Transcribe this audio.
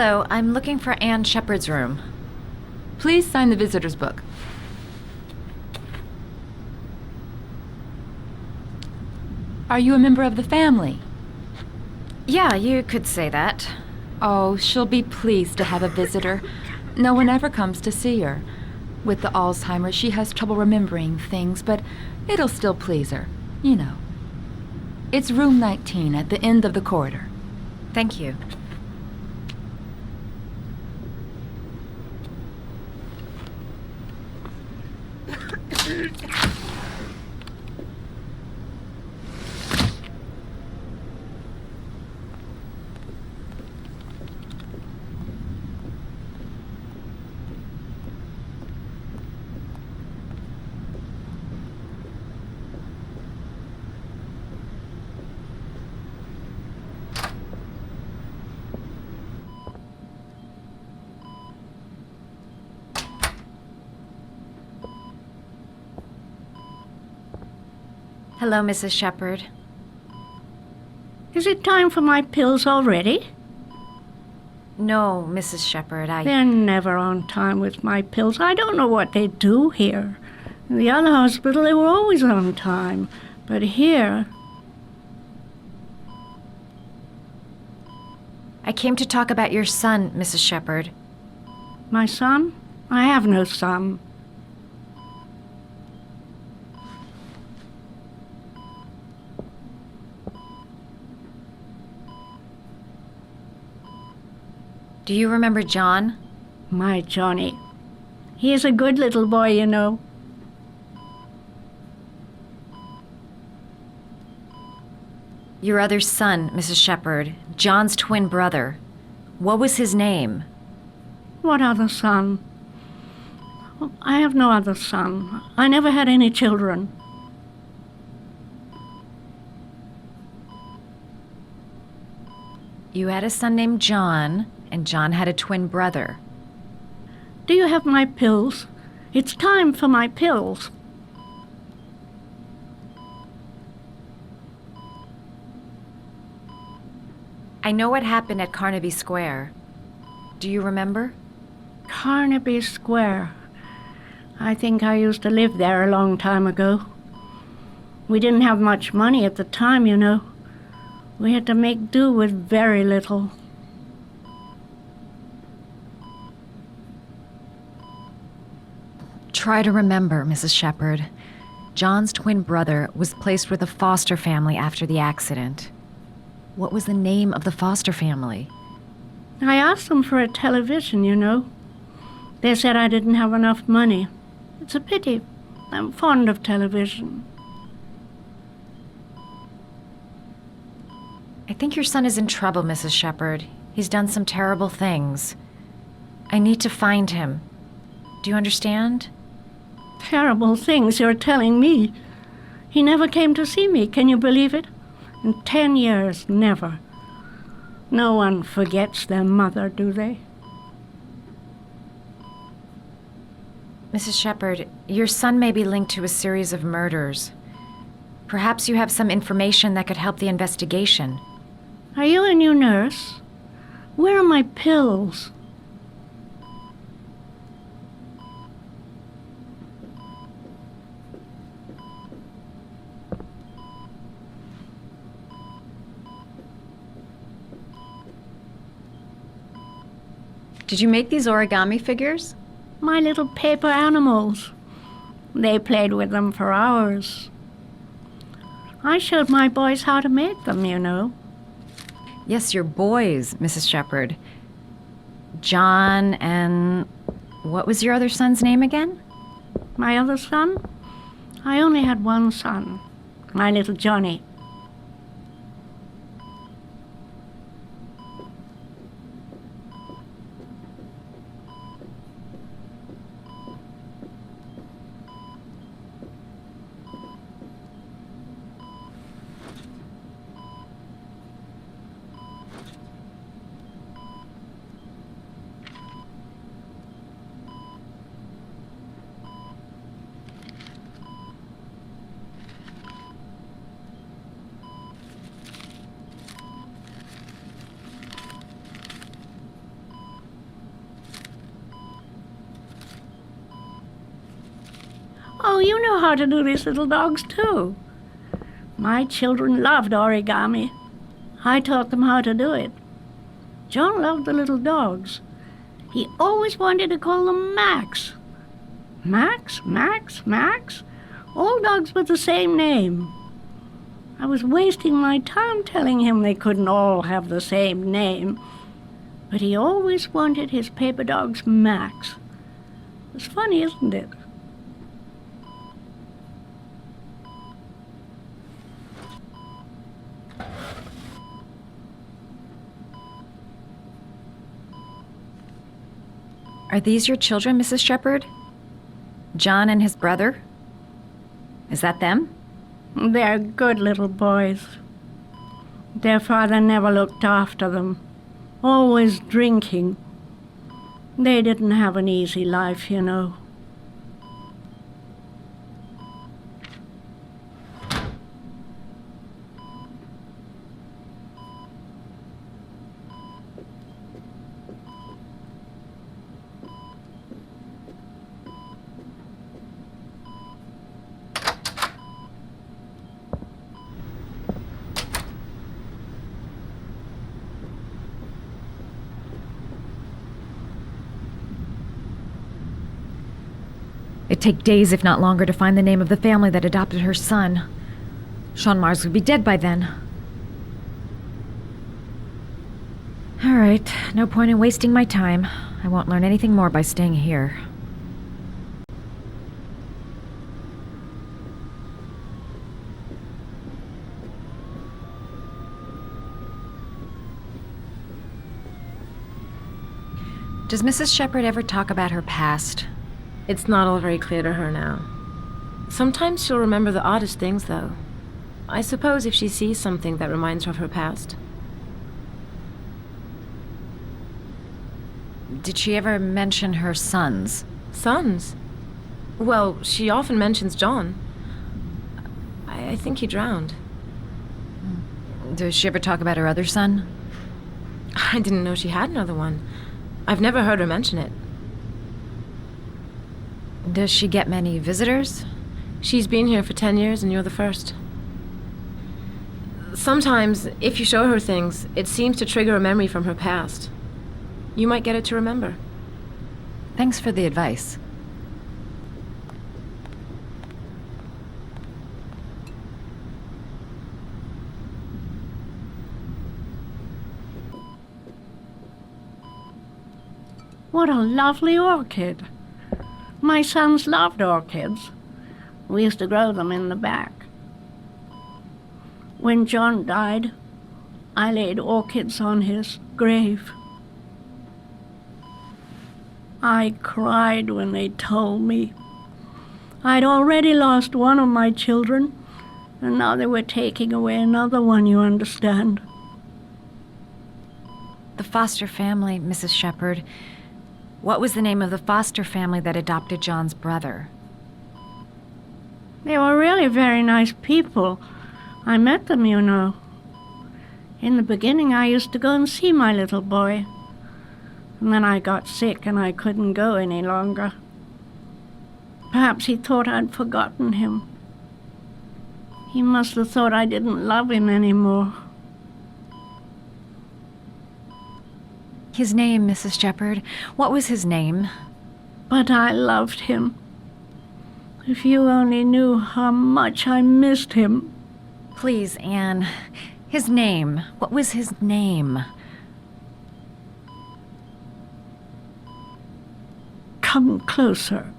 Hello, I'm looking for Anne Sheppard's room. Please sign the visitor's book. Are you a member of the family? Yeah, you could say that. Oh, she'll be pleased to have a visitor. No one ever comes to see her. With the Alzheimer's, she has trouble remembering things, but it'll still please her, you know. It's room 19 at the end of the corridor. Thank you. Hello, Mrs. Sheppard. Is it time for my pills already? No, Mrs. Sheppard, They're never on time with my pills. I don't know what they do here. In the other hospital, they were always on time. But here... I came to talk about your son, Mrs. Sheppard. My son? I have no son. Do you remember John? My Johnny. He is a good little boy, you know. Your other son, Mrs. Sheppard, John's twin brother. What was his name? What other son? I have no other son. I never had any children. You had a son named John, and John had a twin brother. Do you have my pills? It's time for my pills. I know what happened at Carnaby Square. Do you remember? Carnaby Square. I think I used to live there a long time ago. We didn't have much money at the time, you know. We had to make do with very little. Try to remember, Mrs. Sheppard. John's twin brother was placed with a foster family after the accident. What was the name of the foster family? I asked them for a television, you know. They said I didn't have enough money. It's a pity. I'm fond of television. I think your son is in trouble, Mrs. Sheppard. He's done some terrible things. I need to find him. Do you understand? Terrible things you're telling me. He never came to see me, can you believe it? In 10 years, never. No one forgets their mother, do they? Mrs. Sheppard, your son may be linked to a series of murders. Perhaps you have some information that could help the investigation. Are you a new nurse? Where are my pills? Did you make these origami figures? My little paper animals. They played with them for hours. I showed my boys how to make them, you know. Yes, your boys, Mrs. Sheppard. John and... what was your other son's name again? My other son? I only had one son, my little Johnny. know how to do these little dogs, too. My children loved origami. I taught them how to do it. John loved the little dogs. He always wanted to call them Max. Max, Max, Max. All dogs with the same name. I was wasting my time telling him they couldn't all have the same name. But he always wanted his paper dogs Max. It's funny, isn't it? Are these your children, Mrs. Sheppard? John and his brother? Is that them? They're good little boys. Their father never looked after them, always drinking. They didn't have an easy life, you know. It'd take days, if not longer, to find the name of the family that adopted her son. Sean Mars would be dead by then. All right, no point in wasting my time. I won't learn anything more by staying here. Does Mrs. Sheppard ever talk about her past? It's not all very clear to her now. Sometimes she'll remember the oddest things, though. I suppose if she sees something that reminds her of her past. Did she ever mention her sons? Sons? Well, she often mentions John. I think he drowned. Does she ever talk about her other son? I didn't know she had another one. I've never heard her mention it. Does she get many visitors? She's been here for 10 years and you're the first. Sometimes, if you show her things, it seems to trigger a memory from her past. You might get it to remember. Thanks for the advice. What a lovely orchid. My sons loved orchids. We used to grow them in the back. When John died, I laid orchids on his grave. I cried when they told me. I'd already lost one of my children, and now they were taking away another one, you understand. The foster family, Mrs. Sheppard. What was the name of the foster family that adopted John's brother? They were really very nice people. I met them, you know. In the beginning, I used to go and see my little boy. And then I got sick and I couldn't go any longer. Perhaps he thought I'd forgotten him. He must have thought I didn't love him anymore. His name, Mrs. Sheppard. What was his name? But I loved him. If you only knew how much I missed him. Please, Anne. His name. What was his name? Come closer.